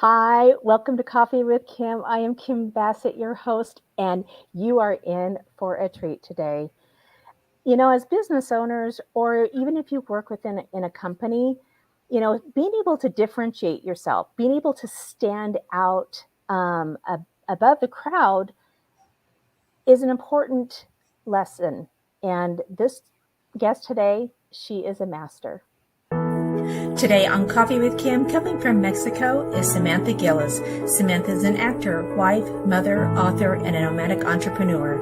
Hi, welcome to Coffee with Kim. I am Kim Bassett, your host, and you are in for a treat today. As business owners, or even if you work within in a company, being able to differentiate yourself, being able to stand out above the crowd is an important lesson. And this guest today, she is a master. Today on Coffee with Kim, coming from Mexico, is Samantha Gillis. Samantha is an actor, wife, mother, author, and a nomadic entrepreneur.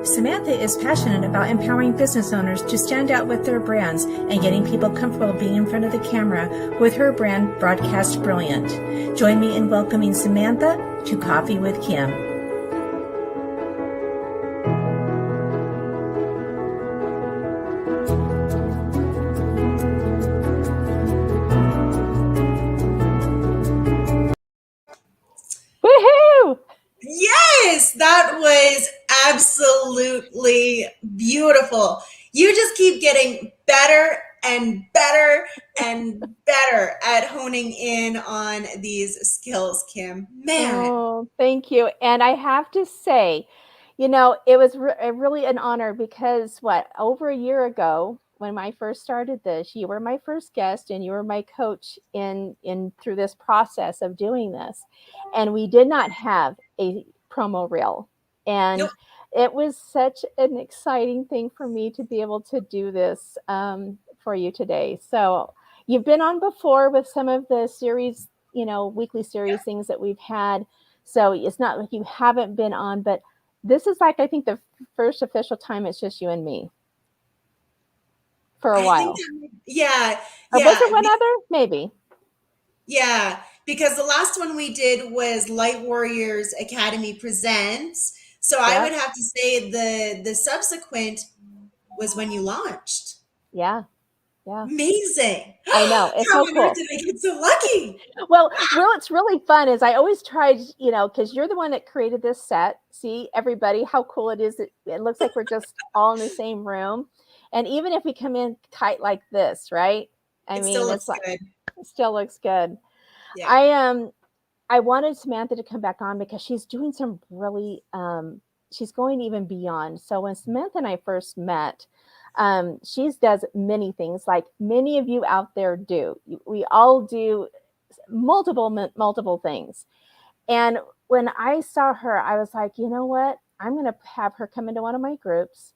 Samantha is passionate about empowering business owners to stand out with their brands and getting people comfortable being in front of the camera with her brand, Broadcast Brilliant. Join me in welcoming Samantha to Coffee with Kim. Woohoo! Yes, that was absolutely beautiful. You just keep getting better and better and better at honing in on these skills, Kim. Man, Oh, thank you. And I have to say, it was really an honor because over a year ago, when I first started this, you were my first guest and you were my coach in through this process of doing this. And we did not have a promo reel. nope. And it was such an exciting thing for me to be able to do this for you today. So you've been on before with some of the series, weekly series things that we've had. So it's not like you haven't been on, but this is like, I think, the first official time it's just you and me for a I think while. that, yeah, Or was yeah, there one other? Maybe. yeah, because the last one we did was Light Warriors Academy Presents. So I Yeah. would have to say the subsequent was when you launched. Yeah. Yeah. Amazing. I know. It's How so on earth cool. did I get so lucky? What's really fun is I always tried, because you're the one that created this set. See, everybody, how cool it is. It looks like we're just all in the same room. And even if we come in tight like this, right? I It still mean, looks it's like, good. it still looks good. Yeah. I wanted Samantha to come back on because she's doing some really she's going even beyond. So when Samantha and I first met, she does many things like many of you out there do. We all do multiple things. And when I saw her, I was like, you know what? I'm going to have her come into one of my groups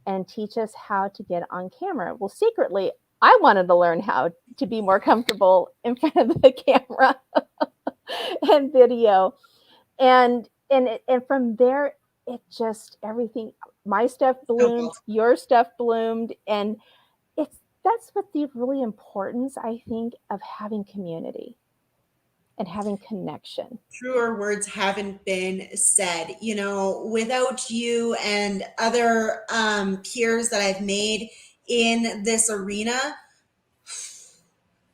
and teach us how to get on camera. Well, secretly, I wanted to learn how to be more comfortable in front of the camera and video. And from there, it just everything, my stuff bloomed, Snowballed. your stuff bloomed. And that's what the really importance, I think, of having community and having connection. Truer words haven't been said. Without you and other peers that I've made in this arena,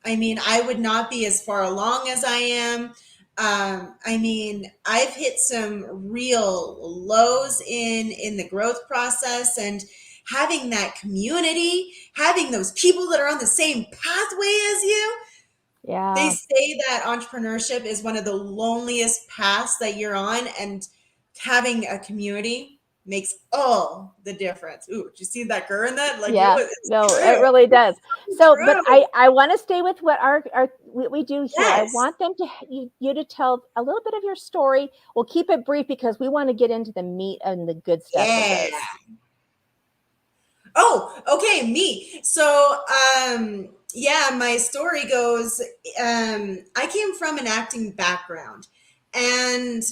I mean, I would not be as far along as I am. I mean, I've hit some real lows in the growth process, and having that community, having those people that are on the same pathway as you. They Yeah. say that entrepreneurship is one of the loneliest paths that you're on, and having a community makes all the difference. Ooh, did you see that girl in that? Like Yeah, it's no, it true. really does. It's So, but true. I want to stay with what we do here. I Yes. want them to you to tell a little bit of your story. We'll keep it brief because we want to get into the meat and the good stuff of Yeah. this. Oh, okay, me. So, yeah, my story goes, I came from an acting background, and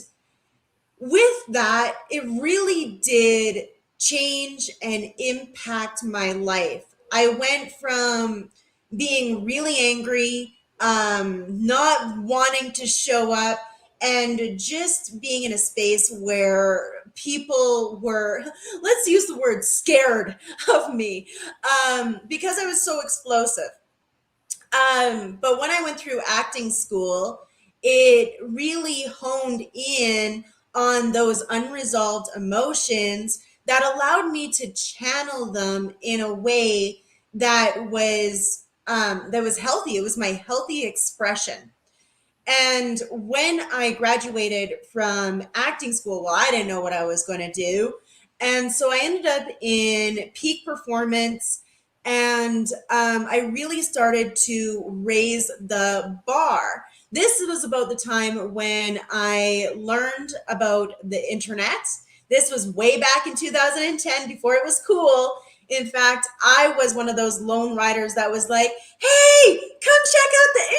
with that, it really did change and impact my life. I went from being really angry, not wanting to show up, and just being in a space where people were, let's use the word scared of me, because I was so explosive. But when I went through acting school, it really honed in on those unresolved emotions that allowed me to channel them in a way that was healthy. It was my healthy expression. And when I graduated from acting school, well, I didn't know what I was going to do. And so I ended up in peak performance. And I really started to raise the bar. This was about the time when I learned about the internet. This was way back in 2010, before it was cool. In fact, I was one of those lone riders that was like, hey, come check out the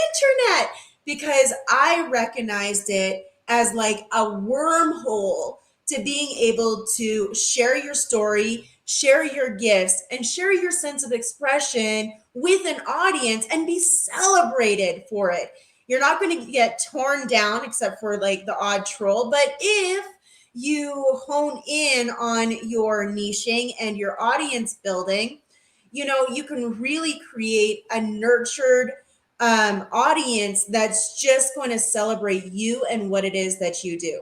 internet, because I recognized it as like a wormhole to being able to share your story, share your gifts, and share your sense of expression with an audience and be celebrated for it. You're not going to get torn down except for like the odd troll, but if you hone in on your niching and your audience building, you can really create a nurtured audience that's just going to celebrate you and what it is that you do.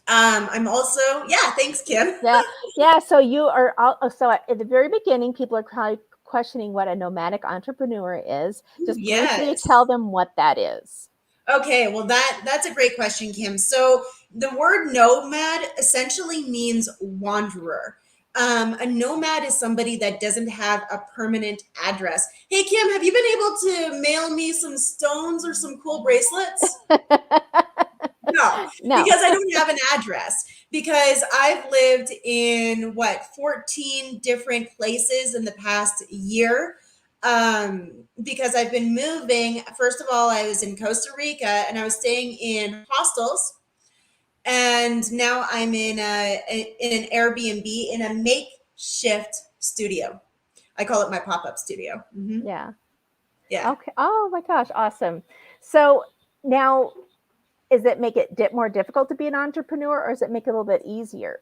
I'm also, yeah, thanks, Kim. Yeah, yeah. So you are so at the very beginning, people are probably questioning what a nomadic entrepreneur is. Just briefly Yes. tell them what that is. Okay, well that's a great question, Kim. So the word nomad essentially means wanderer. A nomad is somebody that doesn't have a permanent address. Hey, Kim, have you been able to mail me some stones or some cool bracelets? No, No. because I don't have an address. Because I've lived in 14 different places in the past year. Because I've been moving. First of all, I was in Costa Rica and I was staying in hostels, and now I'm in an Airbnb in a makeshift studio. I call it my pop-up studio. Yeah. Yeah. Okay. Oh my gosh, awesome. So now, is it make it more difficult to be an entrepreneur, or does it make it a little bit easier,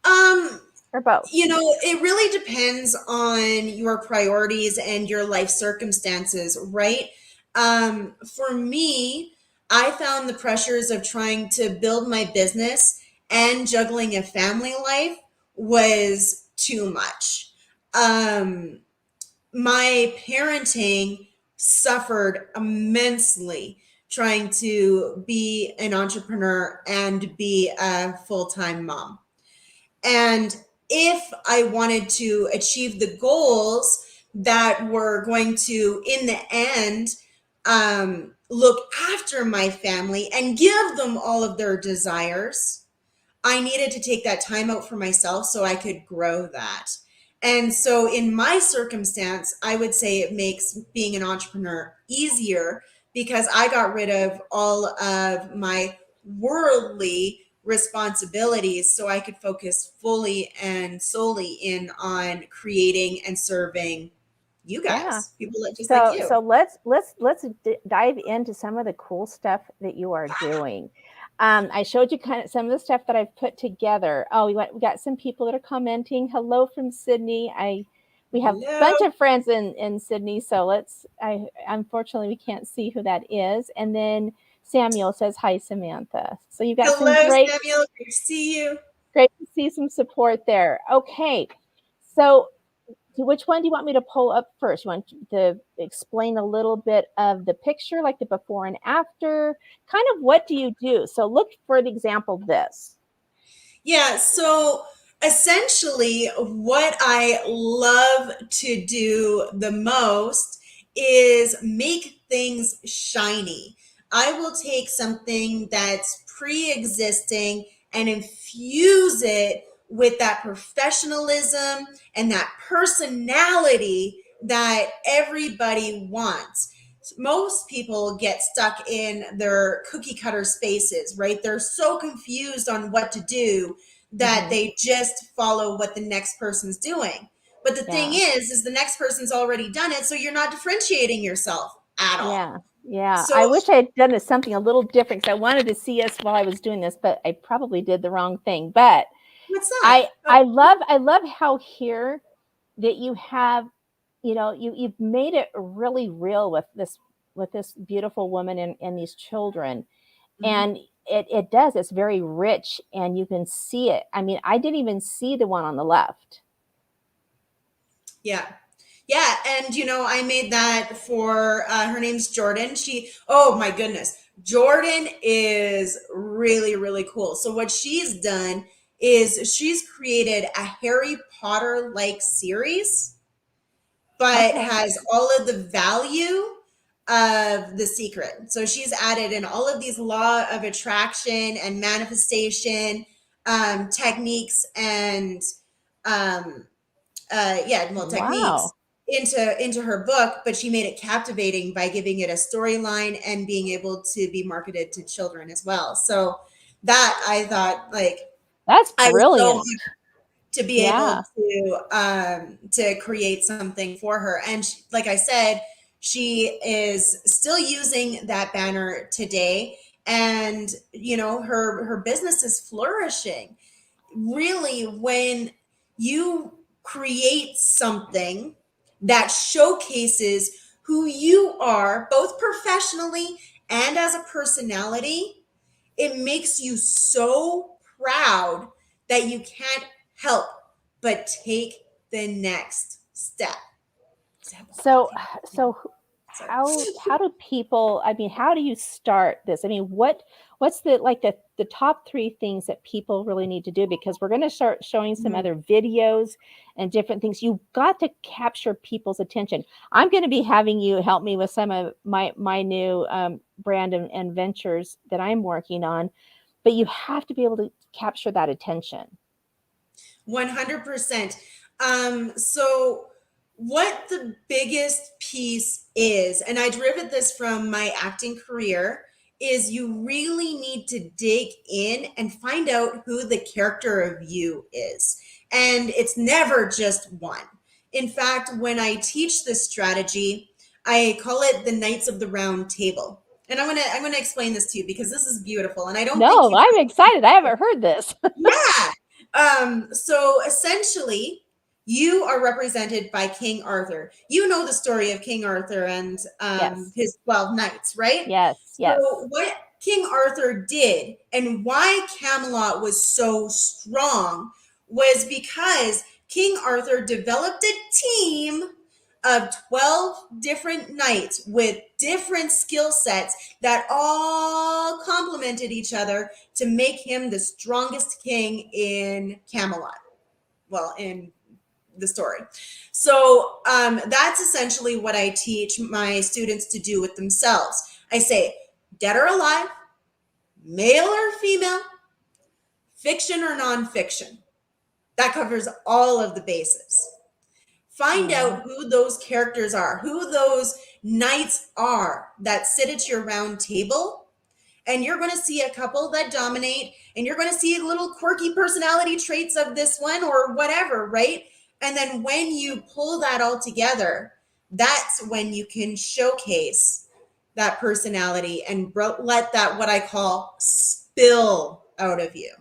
Um, or both? It really depends on your priorities and your life circumstances, right? For me, I found the pressures of trying to build my business and juggling a family life was too much. Um, my parenting suffered immensely trying to be an entrepreneur and be a full-time mom. And if I wanted to achieve the goals that were going to, in the end, look after my family and give them all of their desires, I needed to take that time out for myself so I could grow that. And so, in my circumstance, I would say it makes being an entrepreneur easier because I got rid of all of my worldly responsibilities so I could focus fully and solely in on creating and serving you Yeah. guys, people that just like So you. let's dive into some of the cool stuff that you are doing. I showed you kind of some of the stuff that I've put together. Oh, we got some people that are commenting. Hello from Sydney. We have a Hello. bunch of friends in Sydney, so I unfortunately we can't see who that is. And then Samuel says hi, Samantha. So you got some Hello, Samuel. Great to see you. great to see some support there. Okay, so which one do you want me to pull up first? You want to explain a little bit of the picture, like the before and after? Kind of what do you do? So look for the example this. Yeah, so essentially, what I love to do the most is make things shiny. I will take something that's pre existing and infuse it with that professionalism and that personality that everybody wants. Most people get stuck in their cookie cutter spaces, right? They're so confused on what to do that Mm-hmm. they just follow what the next person's doing. But the thing Yeah. is the next person's already done it, so you're not differentiating yourself at all. Yeah. Yeah. So I wish I had done something a little different because I wanted to see us while I was doing this, but I probably did the wrong thing. But what's that? Oh, I love how here that you have, you've made it really real with this beautiful woman and these children. mhm. And it does, it's very rich and you can see it. I mean, I didn't even see the one on the left. Yeah. Yeah, and I made that for her name's Jordan. Oh my goodness. Jordan is really, really cool. So what she's done is she's created a Harry Potter like series, but Okay. has all of the value of The Secret. So she's added in all of these law of attraction and manifestation techniques and um, techniques Wow. into her book, but she made it captivating by giving it a storyline and being able to be marketed to children as well. So that I thought, like, That's I was so brilliant. to be Yeah. able to create something for her. And she, like I said, she is still using that banner today, and her business is flourishing. Really, when you create something that showcases who you are both professionally and as a personality, it makes you so proud that you can't help but take the next step. So, so Sorry. how do people, I mean, how do you start this? I mean, what's the top three things that people really need to do? Because we're going to start showing some Mhm. other videos and different things. You've got to capture people's attention. I'm going to be having you help me with some of my new brand and ventures that I'm working on, but you have to be able to capture that attention. 100%. So what the biggest piece is, and I derive this from my acting career, is you really need to dig in and find out who the character of you is. And it's never just one. In fact, when I teach this strategy, I call it the Knights of the Round Table. And I'm gonna explain this to you because this is beautiful. And I don't think No, you I'm excited. I haven't heard this. yeah. So essentially, you are represented by King Arthur. You know the story of King Arthur and Yes. his 12 knights, right? Yes. So, Yes. what King Arthur did and why Camelot was so strong was because King Arthur developed a team of 12 different knights with different skill sets that all complemented each other to make him the strongest king in Camelot. Well, in the story. So that's essentially what I teach my students to do with themselves. I say, dead or alive, male or female, fiction or nonfiction. That covers all of the bases. Find All right. out who those characters are, who those knights are that sit at your round table, and you're going to see a couple that dominate, and you're going to see little quirky personality traits of this one or whatever, right? And then when you pull that all together, that's when you can showcase that personality and let that, what I call, spill out of you.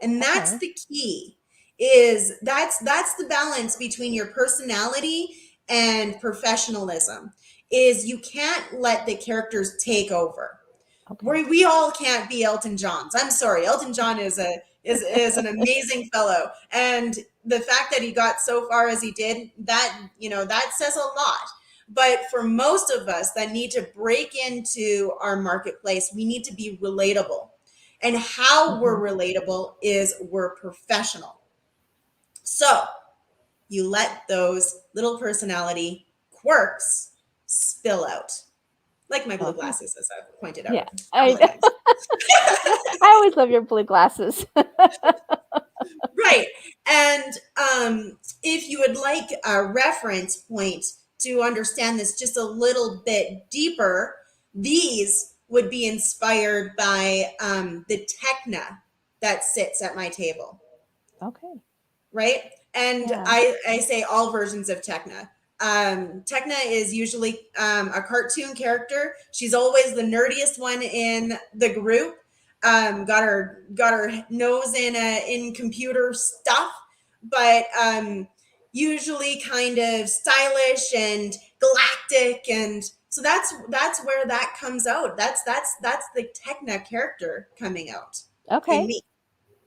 And that's Okay. the key, is that's the balance between your personality and professionalism, is you can't let the characters take over. Okay. We all can't be Elton Johns. I'm sorry. Elton John is an amazing fellow. And the fact that he got so far as he did, that says a lot. But for most of us that need to break into our marketplace, we need to be relatable. And how we're Mhm. relatable is we're professional. So you let those little personality quirks spill out. Like my blue Okay. glasses, as I've pointed out Yeah. a couple I of times. I always love your blue glasses. Right. And if you would like a reference point to understand this just a little bit deeper, these would be inspired by the Techna that sits at my table, Okay. right? And Yeah. I say all versions of Techna. Techna is usually a cartoon character. She's always the nerdiest one in the group. Got her nose in computer stuff, but usually kind of stylish and galactic, and so that's where that comes out. That's the Techna character coming out in Okay. me.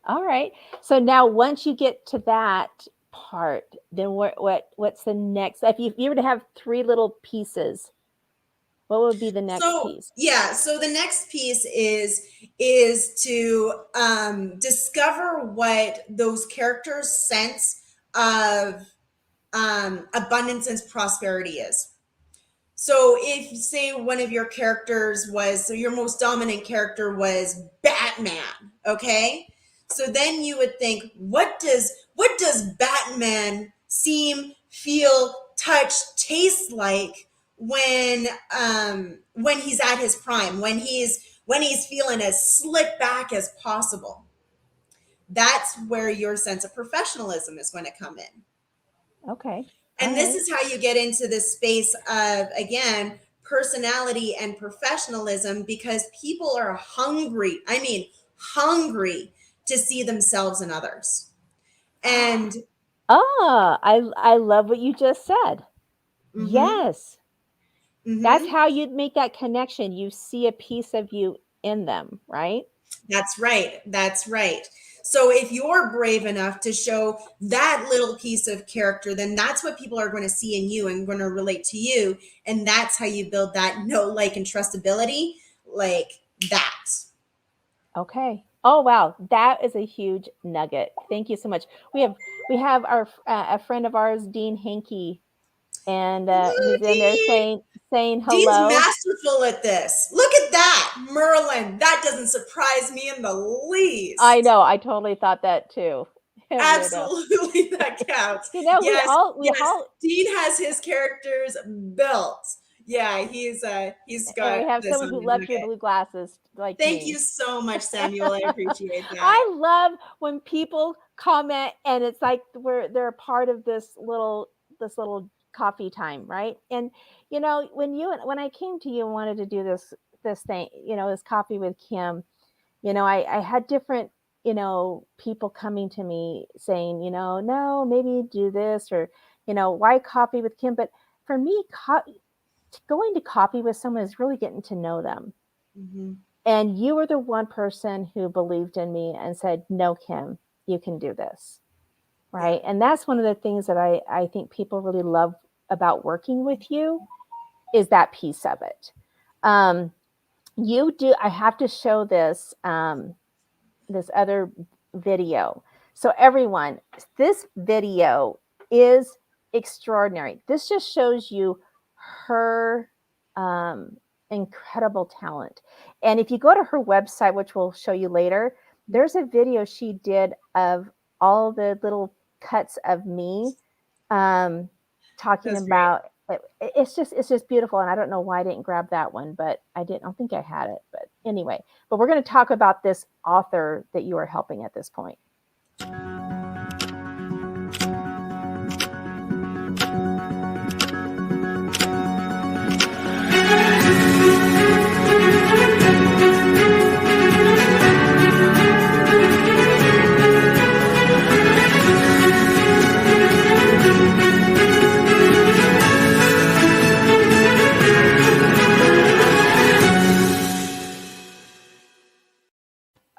All right. So now once you get to that part, then what's the next? If you were to have three little pieces, what would be the next So piece? yeah, so the next piece is to discover what those characters' sense of abundance and prosperity is. So if say one of your characters was, so your most dominant character was Batman, okay? So then you would think, what does Batman seem, feel, touch, taste like when he's at his prime, when he's feeling as slick back as possible? That's where your sense of professionalism is going to come in. Okay. All And this right. is how you get into the space of, again, personality and professionalism, because people are hungry. I mean, hungry to see themselves in others. And I love what you just said. mm-hmm, Yes. That's mm-hmm. how you'd make that connection. You see a piece of you in them, right? That's right. That's right. So if you're brave enough to show that little piece of character, then that's what people are going to see in you and going to relate to you. And that's how you build that know, like, and trustability, like that. Okay. Oh wow, that is a huge nugget. Thank you so much. We have our a friend of ours, Dean Hankey, and Ooh, he's in there Dean. saying Dean's hello. masterful at this. Look at that, Merlin. That doesn't surprise me in the I least. know. I totally thought that too. Weirdo. Absolutely, that counts. We Yes, all yes. Dean has his characters built. Yeah, he's and got we have this someone on who the loves your nugget. blue glasses like Thank you me. so much, Samuel. I appreciate that. I love when people comment and it's like they're a part of this little coffee time, right? And when I came to you and wanted to do this thing, this coffee with Kim, I had different people coming to me saying, no, maybe do this, or why coffee with Kim. But for me, going to coffee with someone is really getting to know them. Mm-hmm. And you were the one person who believed in me and said, no, Kim, you can do this. Yeah. Right. And that's one of the things that I think people really love about working with you is that piece of it. Um, I have to show this other video. So everyone, this video is extraordinary. This just shows you her um, incredible talent. And if you go to her website, which we'll show you later, there's a video she did of all the little cuts of me talking That's great. about it's just beautiful, and I don't know why I didn't grab that one, but I don't think I had it. But anyway, but we're going to talk about this author that you are helping at this point.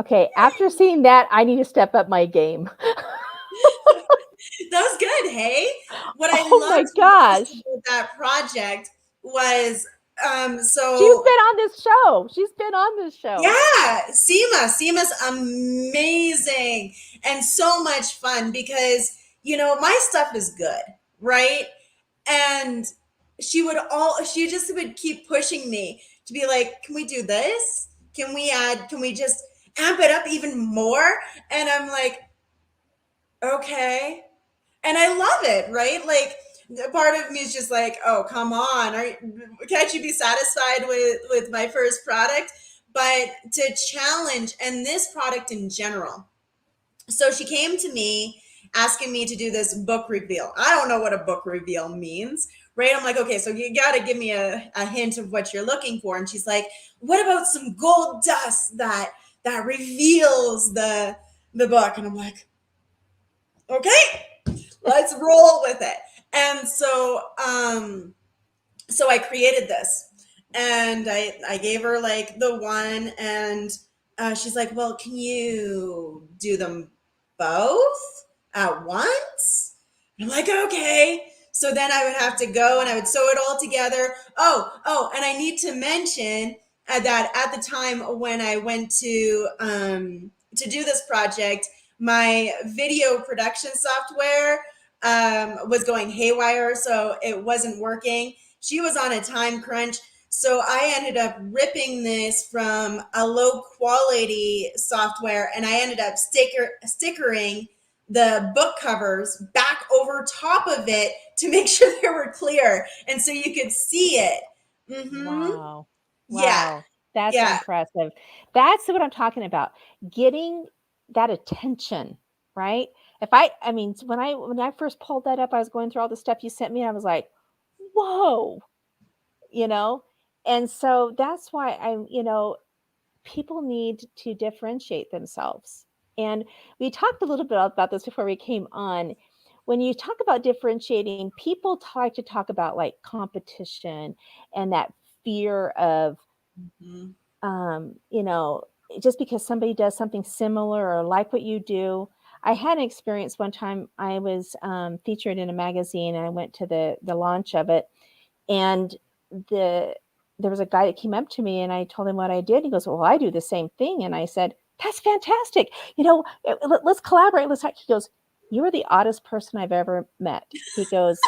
Okay, after seeing that, I need to step up my game. That was good. Hey, what I Oh my loved most gosh. about that project was She's so been on this show. She's been on this show. yeah, Seema's amazing and so much fun because my stuff is good, right? And she just would keep pushing me to be like, can we do this? Can we just amp it up even more? And I'm like, okay. And I love it, right? Like, part of me is just like, oh, come on, can't you be satisfied with my first product? But to challenge, and this product in general. So she came to me asking me to do this book reveal. I don't know what a book reveal means, right? I'm like, okay, so you got to give me a hint of what you're looking for. And she's like, what about some gold dust that reveals the book? And I'm like, okay, let's roll with it. And so I created this, and I gave her like the one, and she's like, well, can you do them both at once? I'm like, okay. So then I would have to go and I would sew it all together. And I need to mention that at the time when I went to do this project, my video production software was going haywire, so it wasn't working. She was on a time crunch. So I ended up ripping this from a low quality software and I ended up stickering the book covers back over top of it to make sure they were clear and so you could see it. Mm-hmm. Wow. Yeah. Wow. That's Yeah. impressive. That's what I'm talking about. Getting that attention, right? I mean, when I first pulled that up, I was going through all the stuff you sent me, and I was like, whoa, you know? And so that's why people need to differentiate themselves. And we talked a little bit about this before we came on. When you talk about differentiating, people like to talk about like competition and that fear of, Mm-hmm. you know, just because somebody does something similar or like what you do. I had an experience one time. I was featured in a magazine, and I went to the launch of it, and the there was a guy that came up to me, and I told him what I did. He goes, "Well, I do the same thing." And I said, "That's fantastic. Let's collaborate. Let's talk." He goes, "You are the oddest person I've ever met." He goes,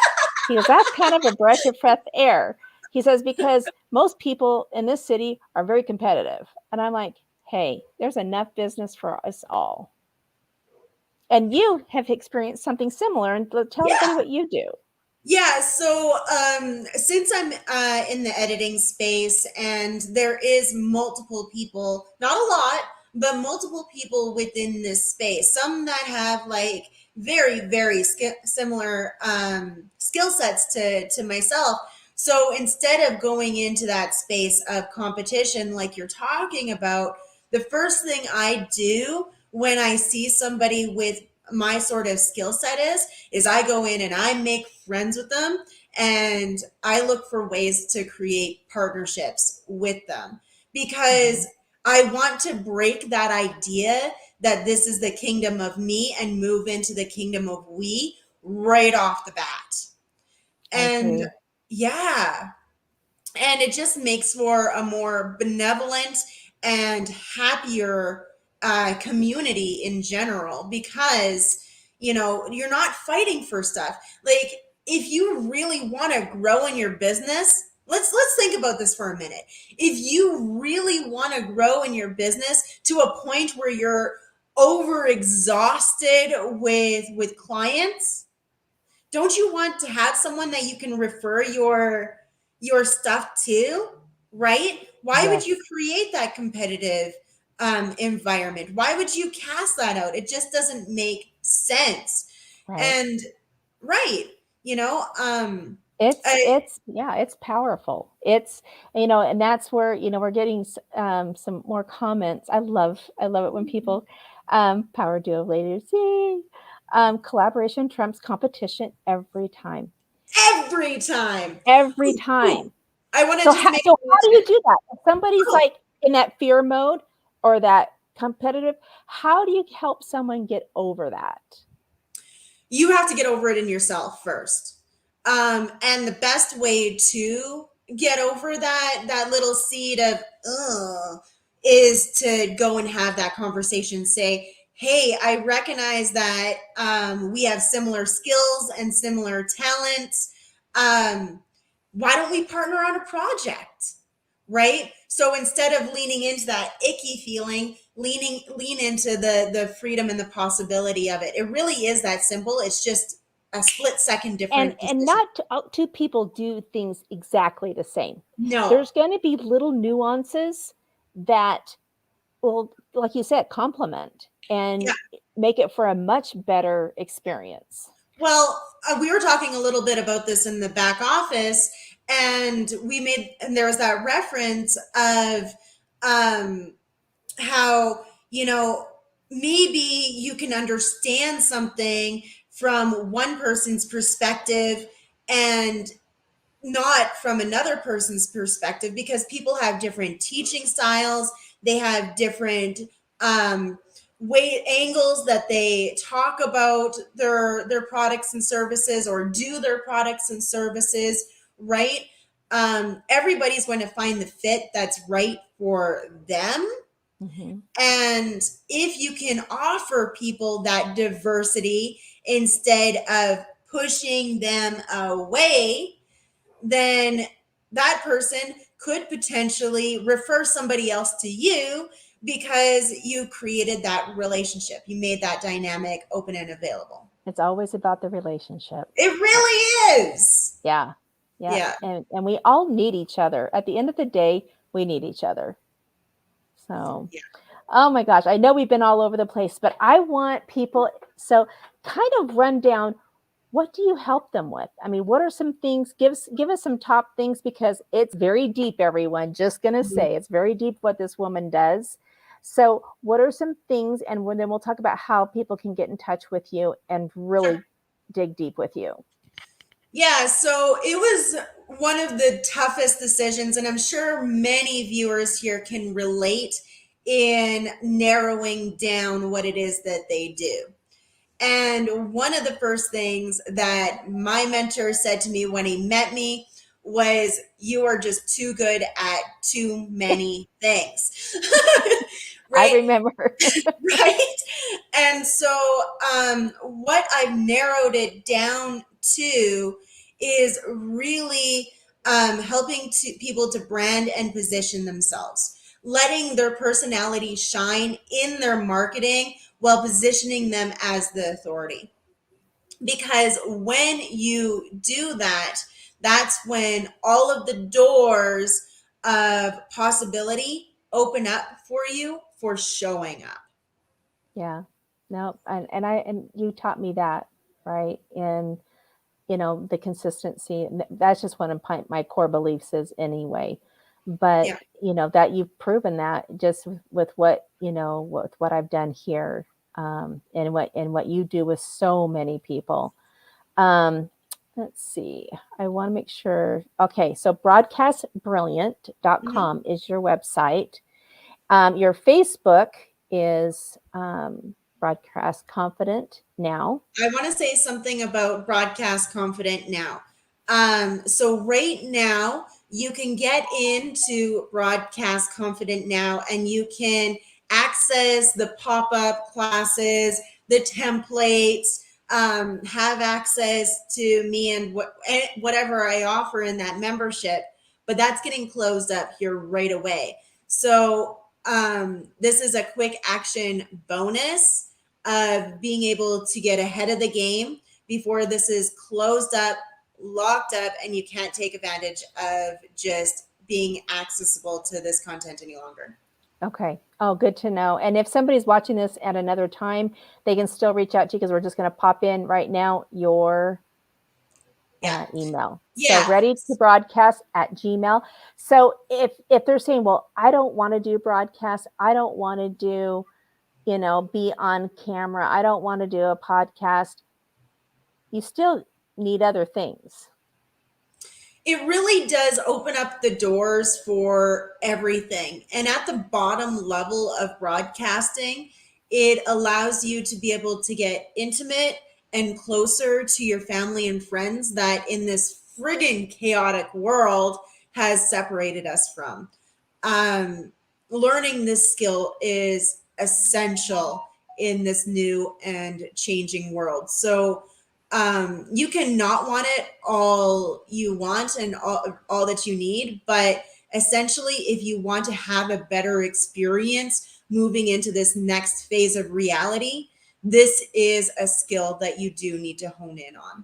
"That's kind of a breath of fresh air." He says, "Because most people in this city are very competitive." And I'm like, "Hey, there's enough business for us all." And you have experienced something similar, and tell everybody Yeah. what you do. Yeah, so since I'm in the editing space and there is multiple people, not a lot, but multiple people within this space, some that have like very, very similar skill sets to myself. So instead of going into that space of competition like you're talking about, the first thing I do when I see somebody with my sort of skill set is I go in and I make friends with them and I look for ways to create partnerships with them because Mhm. I want to break that idea that this is the kingdom of me and move into the kingdom of we right off the bat. I And agree. yeah, and it just makes for a more benevolent and happier community in general because you're not fighting for stuff like if you really want to grow in your business. Let's think about this for a minute. If you really want to grow in your business to a point where you're over exhausted with clients, don't you want to have someone that you can refer your stuff to, right? Why would you Yes. create that competitive environment? Why would you cast that out? It just doesn't make sense. Right. And right, you know, I It's powerful. And that's where, we're getting some more comments. I love it when people, power duo ladies, yay. Collaboration trumps competition every time, every time. every Ooh, time. I want to So just how, make so how do you mention. do that? If somebody's Oh, like in that fear mode or that competitive, how do you help someone get over that? you have to get over it in yourself first. And the best way to get over that little seed of is to go and have that conversation. Say, hey, I recognize that we have similar skills and similar talents. Why don't we partner on a project? Right? So instead of leaning into that icky feeling, lean into the freedom and the possibility of it. It really is that simple. It's just a split second and different and decision. not two people do things exactly the same. No. There's going to be little nuances that will, like you said, complement Yeah. and make it for a much better experience. Well, we were talking a little bit about this in the back office, and there was that reference of um, how, maybe you can understand something from one person's perspective and not from another person's perspective because people have different teaching styles, they have different um, way angles that they talk about their products and services or do their products and services, right? Everybody's going to find the fit that's right for them. Mm-hmm. And if you can offer people that diversity instead of pushing them away, then that person could potentially refer somebody else to you because you created that relationship. You made that dynamic open and available. It's always about the relationship. It really is. Yeah. Yeah. Yeah. And we all need each other. At the end of the day, we need each other. So, Yeah. oh my gosh, I know we've been all over the place, but I want people, so kind of run down, what do you help them with? I mean, what are some things, give us some top things, because it's very deep, everyone. Just going to say it's very deep what this woman does. So what are some things, and then we'll talk about how people can get in touch with you and really dig deep with you. Yeah, so it was one of the toughest decisions, and I'm sure many viewers here can relate in narrowing down what it is that they do. And one of the first things that my mentor said to me when he met me was, "You are just too good at too many things." I Right? remember. Right? And so, what I've narrowed it down to is really helping people to brand and position themselves, letting their personality shine in their marketing while positioning them as the authority. Because when you do that, that's when all of the doors of possibility open up for you for showing up. Yeah. No, and you taught me that, right? And the consistency, and that's just one of my core beliefs is anyway. But Yeah. That you've proven that just with what with what I've done here, and what you do with so many people. Let's see. I want to make sure. Okay, so broadcastbrilliant.com Mm-hmm. is your website. Your Facebook is Broadcast Confident Now. I want to say something about Broadcast Confident Now. So right now you can get into Broadcast Confident Now and you can access the pop-up classes, the templates, have access to me and whatever I offer in that membership, but that's getting closed up here right away. So this is a quick action bonus of being able to get ahead of the game before this is closed up, locked up, and you can't take advantage of just being accessible to this content any longer. Okay. Oh, good to know. And if somebody's watching this at another time, they can still reach out to you, because we're just going to pop in right now your email. Yeah. So ready to broadcast at Gmail. So if they're saying, well, I don't want to do broadcast, I don't want to do, be on camera, I don't want to do a podcast, you still need other things. It really does open up the doors for everything. And at the bottom level of broadcasting, it allows you to be able to get intimate and closer to your family and friends that in this friggin' chaotic world has separated us from. Learning this skill is essential in this new and changing world. So you can not want it all you want and all that you need, but essentially if you want to have a better experience moving into this next phase of reality, this is a skill that you do need to hone in on.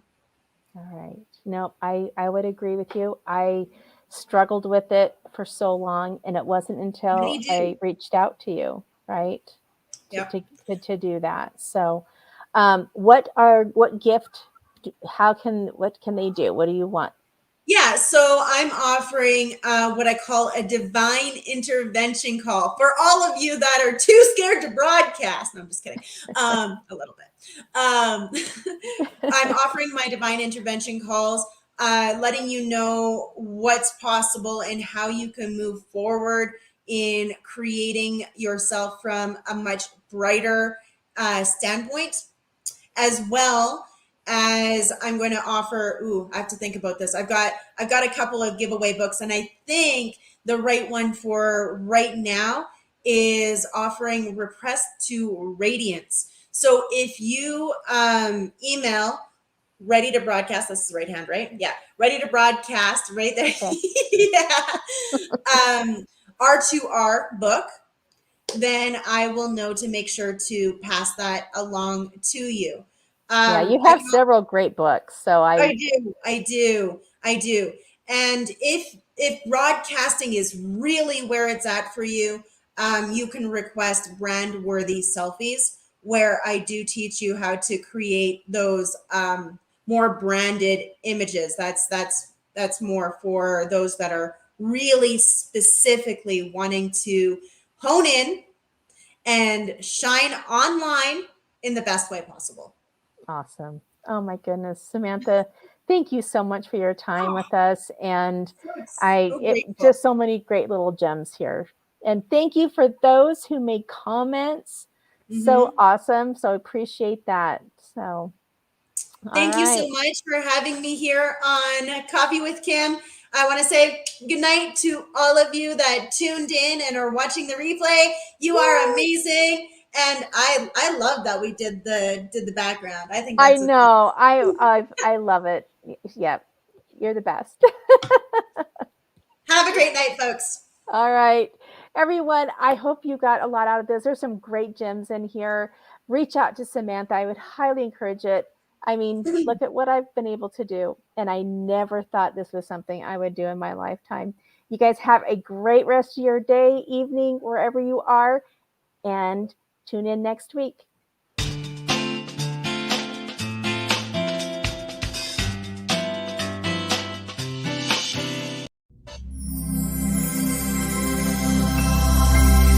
All right. No, I would agree with you. I struggled with it for so long, and it wasn't until I reached out to you, right? Yep. To do that. So what gift, what can they do? What do you want? Yeah, so I'm offering what I call a divine intervention call for all of you that are too scared to broadcast. No, I'm just kidding. A little bit. I'm offering my divine intervention calls, letting you know what's possible and how you can move forward in creating yourself from a much brighter standpoint, as well as I'm going to offer. Ooh, I have to think about this. I've got a couple of giveaway books, and I think the right one for right now is offering Repress to Radiance. So if you email ready to broadcast, this is right hand, right? Yeah, ready to broadcast, right there. Okay. Yeah. R2R book, then I will know to make sure to pass that along to you. Yeah, you I have several great books. So I do. And if broadcasting is really where it's at for you, you can request brand worthy selfies, where I do teach you how to create those more branded images. That's more for those that are really specifically wanting to hone in and shine online in the best way possible. awesome. Oh my goodness, Samantha, thank you so much for your time with us. And So it grateful. just so many great little gems here. And thank you for those who made comments. So Mm-hmm. awesome. So appreciate that. So, all Thank you so right. much for having me here on Coffee with Kim. I want to say good night to all of you that tuned in and are watching the replay. You are Yay. amazing, and I love that we did the background. I think I that's a know. I love it. Yep. You're the best. have a great night, folks. All right. Everyone, I hope you got a lot out of this. There's some great gems in here. Reach out to Samantha. I would highly encourage it. I mean, look at what I've been able to do. And I never thought this was something I would do in my lifetime. You guys have a great rest of your day, evening, wherever you are, and tune in next week.